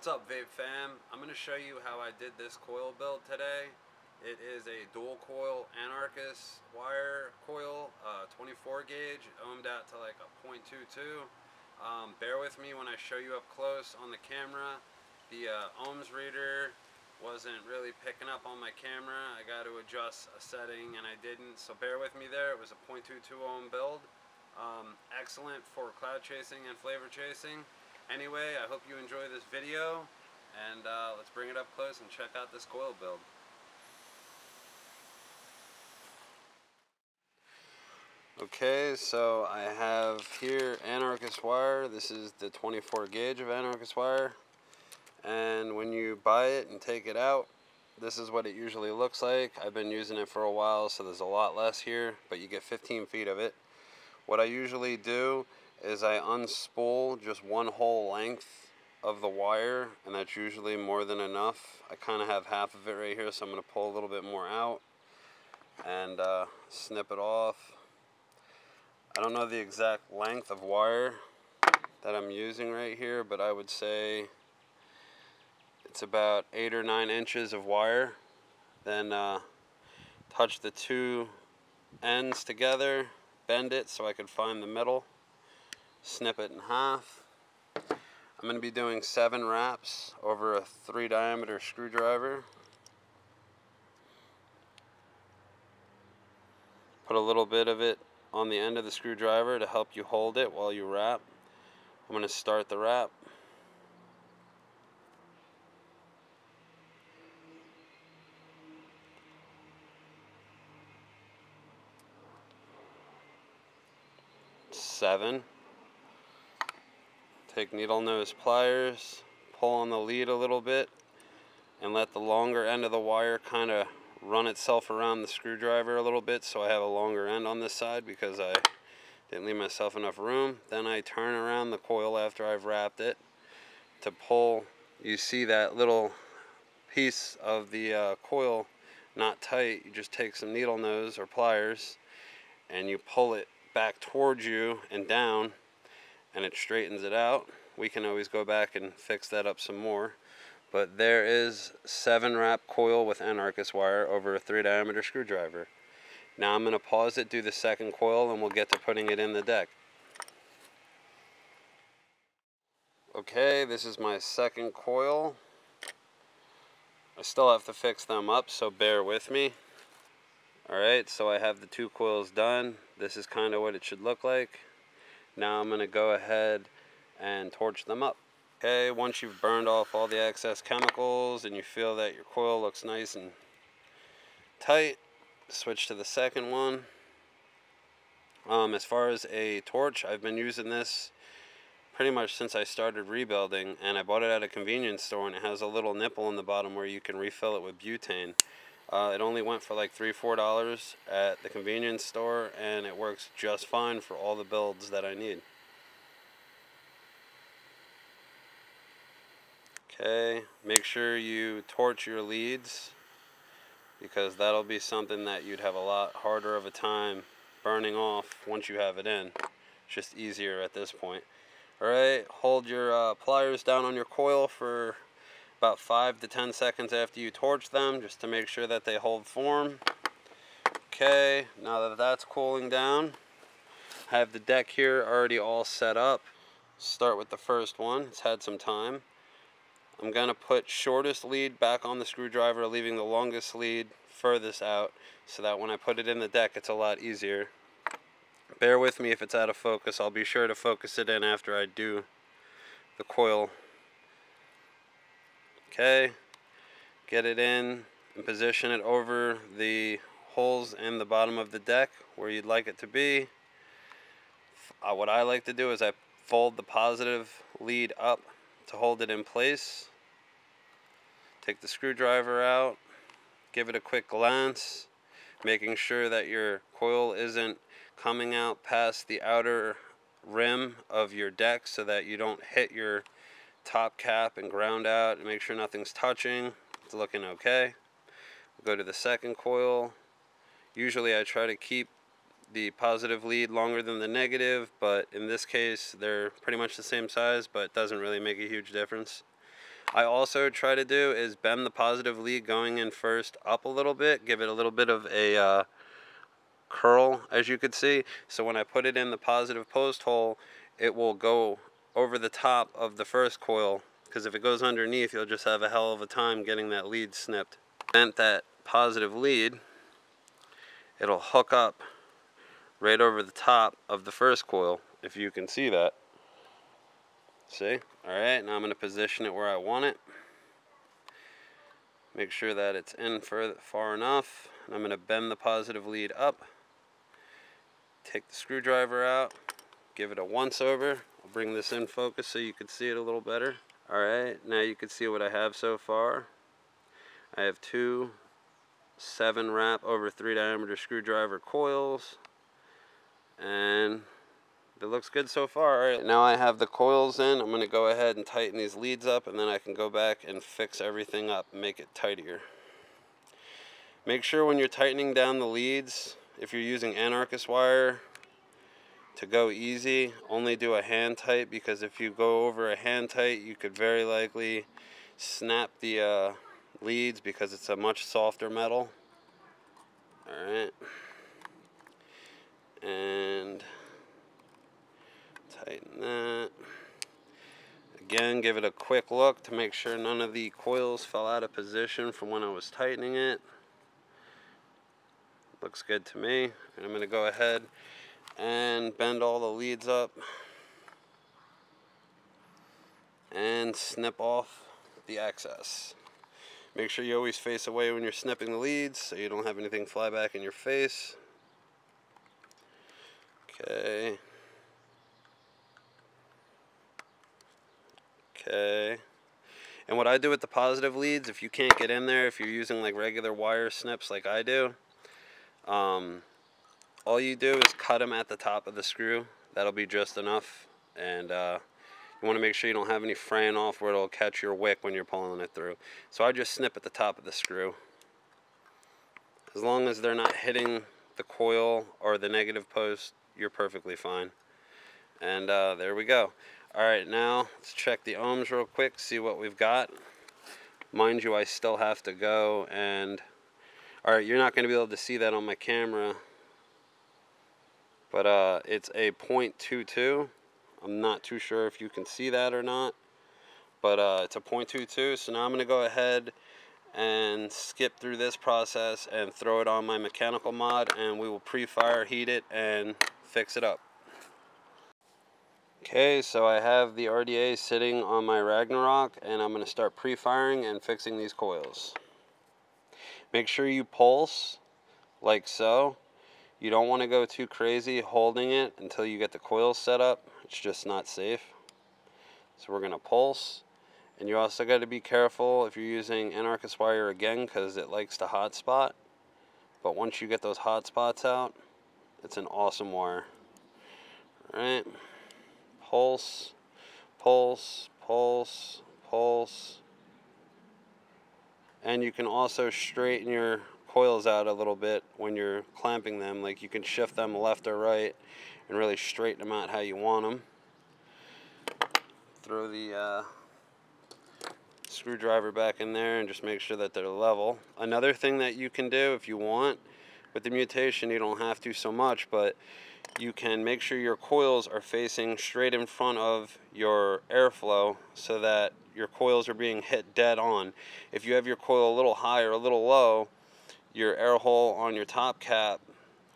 What's up, Vape fam? I'm going to show you how I did this coil build today. It is a dual coil Anarchist wire coil, 24 gauge, ohmed out to like a 0.22. Bear with me when I show you up close on the camera. The ohms reader wasn't really picking up on my camera. I got to adjust a setting and I didn't, so bear with me there. It was a 0.22 ohm build. Excellent for cloud chasing and flavor chasing. Anyway, I hope you enjoy this video, and let's bring it up close and check out this coil build. Okay, so I have here Anarchist wire. This is the 24 gauge of Anarchist wire, and when you buy it and take it out, this is what it usually looks like. I've been using it for a while, so there's a lot less here, but you get 15 feet of it. What I usually do is I unspool just one whole length of the wire, and that's usually more than enough. I kind of have half of it right here, so I'm going to pull a little bit more out and snip it off. I don't know the exact length of wire that I'm using right here, but I would say it's about 8 or 9 inches of wire. Then touch the two ends together, bend it so I could find the middle, snip it in half. I'm going to be doing 7 wraps over a 3 diameter screwdriver. Put a little bit of it on the end of the screwdriver to help you hold it while you wrap. I'm going to start the wrap. Seven. Take needle nose pliers, pull on the lead a little bit, and let the longer end of the wire kind of run itself around the screwdriver a little bit, so I have a longer end on this side because I didn't leave myself enough room. Then I turn around the coil after I've wrapped it to pull. You see that little piece of the coil not tight. You just take some needle nose or pliers and you pull it back towards you and down, and it straightens it out. We can always go back and fix that up some more. But there is 7 wrap coil with Anarchist wire over a 3 diameter screwdriver. Now I'm going to pause it, do the second coil, and we'll get to putting it in the deck. Okay, this is my second coil. I still have to fix them up, so bear with me. Alright, so I have the 2 coils done. This is kind of what it should look like. Now I'm going to go ahead and torch them up. Okay, once you've burned off all the excess chemicals and you feel that your coil looks nice and tight, switch to the second one. As far as a torch, I've been using this pretty much since I started rebuilding, and I bought it at a convenience store, and it has a little nipple in the bottom where you can refill it with butane. It only went for like $3-4 at the convenience store, and it works just fine for all the builds that I need. Okay, make sure you torch your leads, because that'll be something that you'd have a lot harder of a time burning off once you have it in. It's just easier at this point. Alright, hold your pliers down on your coil for about 5 to 10 seconds after you torch them, just to make sure that they hold form. Okay, now that that's cooling down, I have the deck here already all set up. Start with the first one. It's had some time. I'm going to put shortest lead back on the screwdriver, leaving the longest lead furthest out, so that when I put it in the deck, it's a lot easier. Bear with me if it's out of focus. I'll be sure to focus it in after I do the coil. Okay, get it in and position it over the holes in the bottom of the deck where you'd like it to be. What I like to do is I fold the positive lead up to hold it in place. Take the screwdriver out, give it a quick glance, making sure that your coil isn't coming out past the outer rim of your deck so that you don't hit your top cap and ground out, and make sure nothing's touching. It's looking okay. We'll go to the second coil. Usually I try to keep the positive lead longer than the negative, but in this case they're pretty much the same size, but it doesn't really make a huge difference. I also try to do is bend the positive lead going in first up a little bit, give it a little bit of a curl, as you could see. So when I put it in the positive post hole, it will go over the top of the first coil, because if it goes underneath, you'll just have a hell of a time getting that lead snipped. Bent that positive lead, it'll hook up right over the top of the first coil, if you can see that. See? Alright, now I'm going to position it where I want it. Make sure that it's in far enough. And I'm going to bend the positive lead up. Take the screwdriver out. Give it a once over. I'll bring this in focus so you can see it a little better. Alright, now you can see what I have so far. I have two 7 wrap over 3 diameter screwdriver coils. And it looks good so far. Alright, now I have the coils in. I'm going to go ahead and tighten these leads up, and then I can go back and fix everything up and make it tighter. Make sure when you're tightening down the leads, if you're using Anarchist wire, to go easy, only do a hand tight, because if you go over a hand tight, you could very likely snap the leads, because it's a much softer metal. Alright. And tighten that. Again, give it a quick look to make sure none of the coils fell out of position from when I was tightening it. Looks good to me. And I'm going to go ahead and bend all the leads up and snip off the excess. Make sure you always face away when you're snipping the leads so you don't have anything fly back in your face. Okay. Okay. And what I do with the positive leads, if you can't get in there, if you're using like regular wire snips like I do, all you do is cut them at the top of the screw. That'll be just enough. And you want to make sure you don't have any fraying off where it'll catch your wick when you're pulling it through. So I just snip at the top of the screw. As long as they're not hitting the coil or the negative post, you're perfectly fine. And there we go. Alright, now let's check the ohms real quick, see what we've got. Mind you, I still have to go and... Alright, you're not going to be able to see that on my camera. But it's a 0.22. I'm not too sure if you can see that or not. But it's a 0.22, so now I'm going to go ahead and skip through this process and throw it on my mechanical mod, and we will pre-fire heat it and fix it up. Okay, so I have the RDA sitting on my Ragnarok, and I'm going to start pre-firing and fixing these coils. Make sure you pulse like so. You don't want to go too crazy holding it until you get the coils set up. It's just not safe. So we're going to pulse. And you also got to be careful if you're using Anarchist wire again, because it likes to hot spot. But once you get those hot spots out, it's an awesome wire. Alright. Pulse, pulse, pulse, pulse. And you can also straighten your coils out a little bit when you're clamping them. Like you can shift them left or right and really straighten them out how you want them. Throw the screwdriver back in there and just make sure that they're level. Another thing that you can do if you want, with the Mutation, you don't have to so much, but you can make sure your coils are facing straight in front of your airflow so that your coils are being hit dead on. If you have your coil a little high or a little low, your air hole on your top cap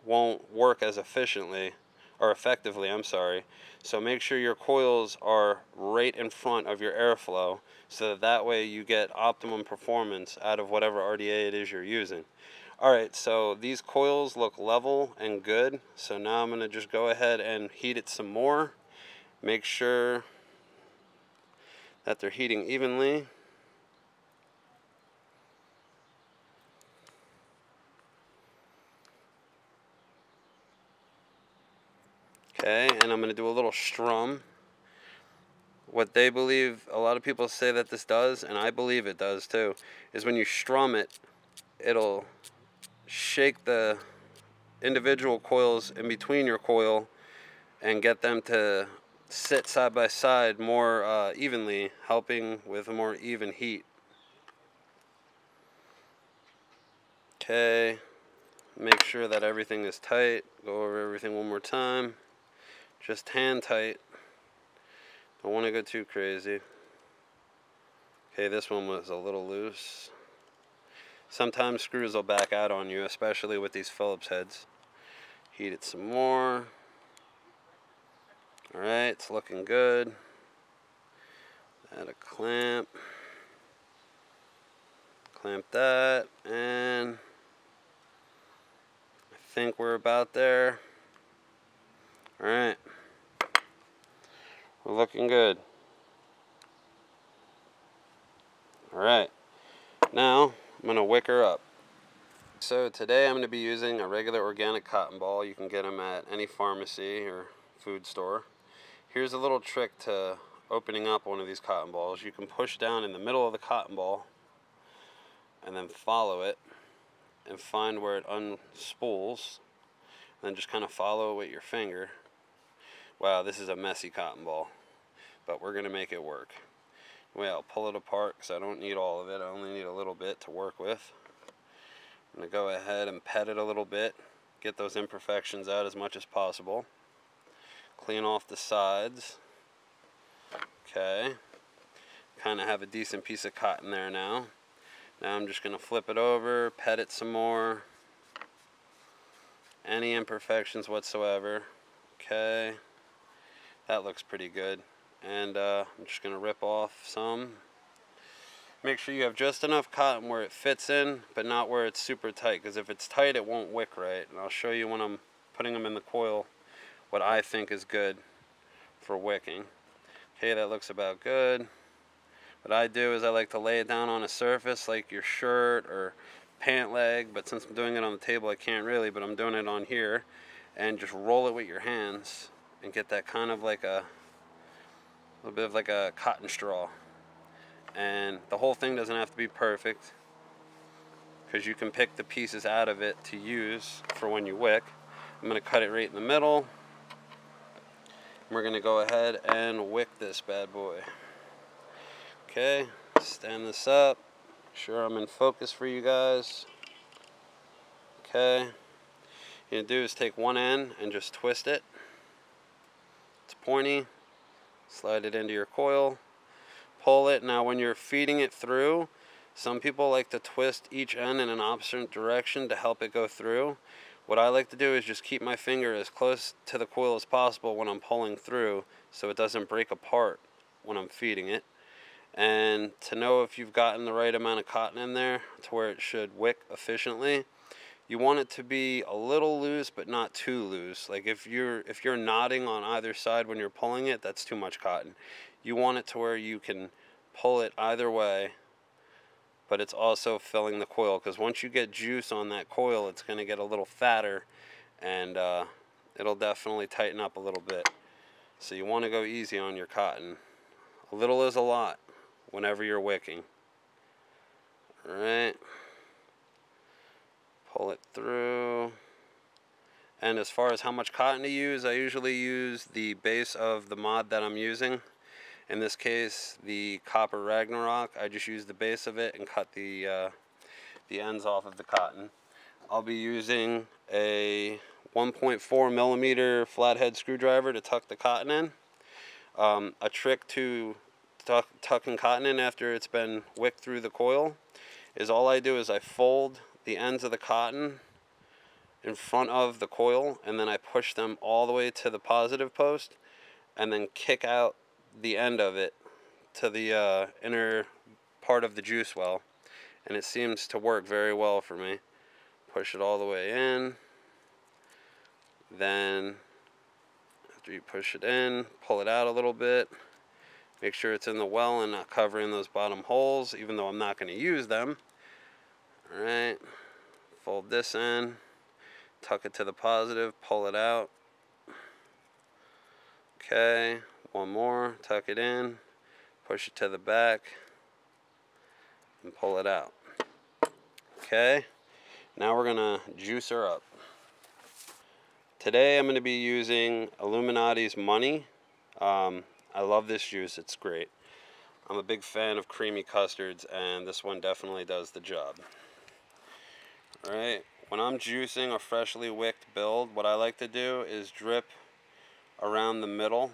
won't work as efficiently, or effectively, I'm sorry. So make sure your coils are right in front of your airflow so that way you get optimum performance out of whatever RDA it is you're using. Alright, so these coils look level and good, so now I'm going to just go ahead and heat it some more. Make sure that they're heating evenly. Okay, and I'm going to do a little strum. What they believe, a lot of people say that this does, and I believe it does too, is when you strum it, it'll shake the individual coils in between your coil and get them to sit side by side more evenly, helping with a more even heat. Okay, make sure that everything is tight. Go over everything one more time. Just hand tight. Don't want to go too crazy. Okay, this one was a little loose. Sometimes screws will back out on you, especially with these Phillips heads. Heat it some more. Alright, it's looking good. Add a clamp. Clamp that, and I think we're about there. Alright. We're looking good. Alright. Now, I'm going to wick her up. So today I'm going to be using a regular organic cotton ball. You can get them at any pharmacy or food store. Here's a little trick to opening up one of these cotton balls. You can push down in the middle of the cotton ball and then follow it and find where it unspools. And then just kind of follow it with your finger. Wow, this is a messy cotton ball, but we're going to make it work. Well, I'll pull it apart because I don't need all of it. I only need a little bit to work with. I'm going to go ahead and pet it a little bit, get those imperfections out as much as possible. Clean off the sides. Okay. Kind of have a decent piece of cotton there now. Now I'm just going to flip it over, pet it some more. Any imperfections whatsoever. Okay. That looks pretty good. And I'm just going to rip off some. Make sure you have just enough cotton where it fits in, but not where it's super tight, because if it's tight it won't wick right. And I'll show you when I'm putting them in the coil what I think is good for wicking. Okay, that looks about good. What I do is I like to lay it down on a surface like your shirt or pant leg, but since I'm doing it on the table I can't really, but I'm doing it on here, and just roll it with your hands and get that kind of like a little bit of like a cotton straw. And the whole thing doesn't have to be perfect, because you can pick the pieces out of it to use for when you wick. I'm going to cut it right in the middle. We're going to go ahead and wick this bad boy. Okay, stand this up. Make sure I'm in focus for you guys. Okay. What you're going to do is take one end and just twist it. It's pointy. Slide it into your coil. Pull it. Now when you're feeding it through, some people like to twist each end in an opposite direction to help it go through. What I like to do is just keep my finger as close to the coil as possible when I'm pulling through, so it doesn't break apart when I'm feeding it. And to know if you've gotten the right amount of cotton in there to where it should wick efficiently, you want it to be a little loose but not too loose. Like if you're knotting on either side when you're pulling it, that's too much cotton. You want it to where you can pull it either way, but it's also filling the coil, because once you get juice on that coil, it's going to get a little fatter, and it'll definitely tighten up a little bit. So you want to go easy on your cotton. A little is a lot whenever you're wicking. Alright. Pull it through. And as far as how much cotton to use, I usually use the base of the mod that I'm using. In this case, the Copper Ragnarok. I just use the base of it and cut the ends off of the cotton. I'll be using a 1.4 millimeter flathead screwdriver to tuck the cotton in. A trick to tucking cotton in after it's been wicked through the coil is all I do is I fold the ends of the cotton in front of the coil, and then I push them all the way to the positive post, and then kick out the end of it to the inner part of the juice well, and it seems to work very well for me. Push it all the way in, then after you push it in, pull it out a little bit, make sure it's in the well and not covering those bottom holes, even though I'm not going to use them. Alright, fold this in, tuck it to the positive, pull it out. Okay, one more, tuck it in, push it to the back, and pull it out. Okay, now we're going to juice her up. Today I'm going to be using Illuminati's Money. I love this juice, it's great. I'm a big fan of creamy custards, and this one definitely does the job. Alright, when I'm juicing a freshly wicked build, what I like to do is drip around the middle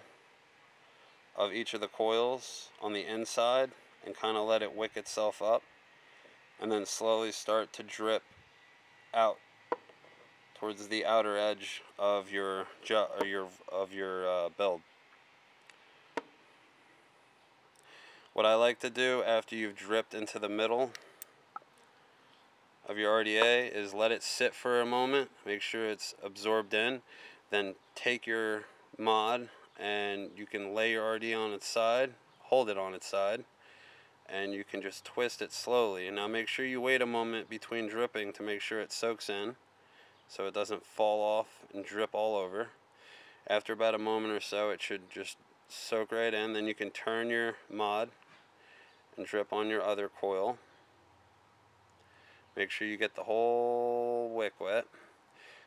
of each of the coils on the inside and kind of let it wick itself up, and then slowly start to drip out towards the outer edge of your build. What I like to do after you've dripped into the middle of your RDA is let it sit for a moment, make sure it's absorbed in, then take your mod and you can lay your RD on its side, hold it on its side, and you can just twist it slowly. And now make sure you wait a moment between dripping to make sure it soaks in so it doesn't fall off and drip all over. After about a moment or so, it should just soak right in. Then you can turn your mod and drip on your other coil. Make sure you get the whole wick wet.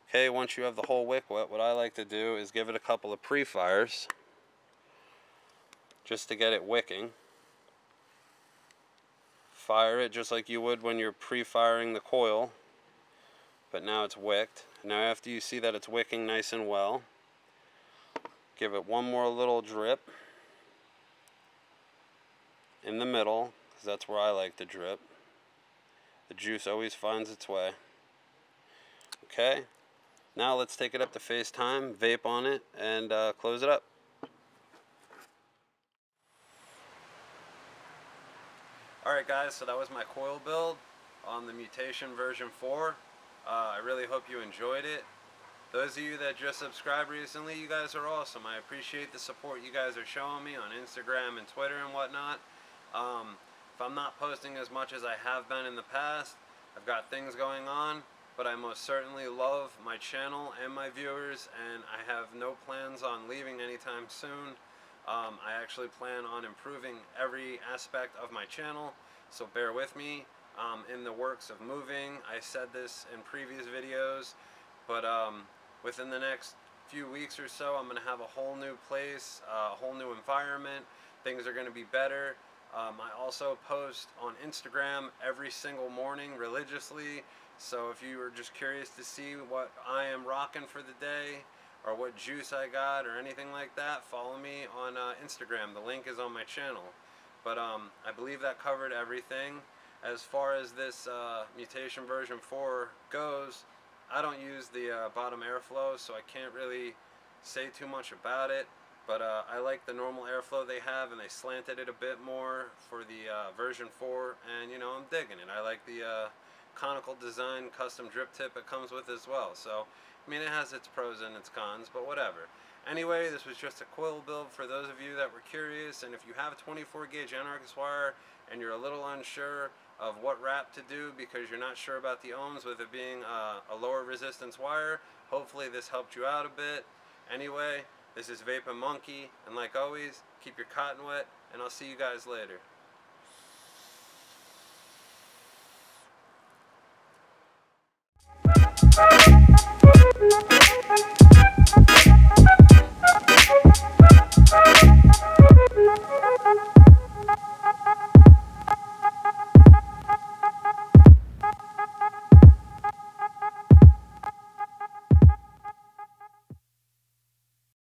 Okay, once you have the whole wick wet, what I like to do is give it a couple of pre-fires just to get it wicking. Fire it just like you would when you're pre-firing the coil, but now it's wicked. Now after you see that it's wicking nice and well, give it one more little drip in the middle, because that's where I like to drip. The juice always finds its way. Okay, now let's take it up to face time, vape on it, and close it up. Alright guys, so that was my coil build on the Mutation version 4. I really hope you enjoyed it. Those of you that just subscribed recently, you guys are awesome. I appreciate the support you guys are showing me on Instagram and Twitter and whatnot. If I'm not posting as much as I have been in the past, I've got things going on, but I most certainly love my channel and my viewers, and I have no plans on leaving anytime soon. I actually plan on improving every aspect of my channel, so bear with me. In the works of moving, I said this in previous videos, but within the next few weeks or so, I'm going to have a whole new place, a whole new environment. Things are going to be better. I also post on Instagram every single morning religiously, so if you are just curious to see what I am rocking for the day, or what juice I got, or anything like that, follow me on Instagram. The link is on my channel. But I believe that covered everything. As far as this Mutation version 4 goes, I don't use the bottom airflow, so I can't really say too much about it. But I like the normal airflow they have, and they slanted it a bit more for the version 4, and you know, I'm digging it. I like the conical design custom drip tip it comes with as well. So I mean, it has its pros and its cons, but whatever. Anyway, this was just a coil build for those of you that were curious, and if you have a 24 gauge Anarchist wire and you're a little unsure of what wrap to do because you're not sure about the ohms with it being a lower resistance wire, hopefully this helped you out a bit. Anyway, this is Vape and Monkey, and like always, keep your cotton wet, and I'll see you guys later.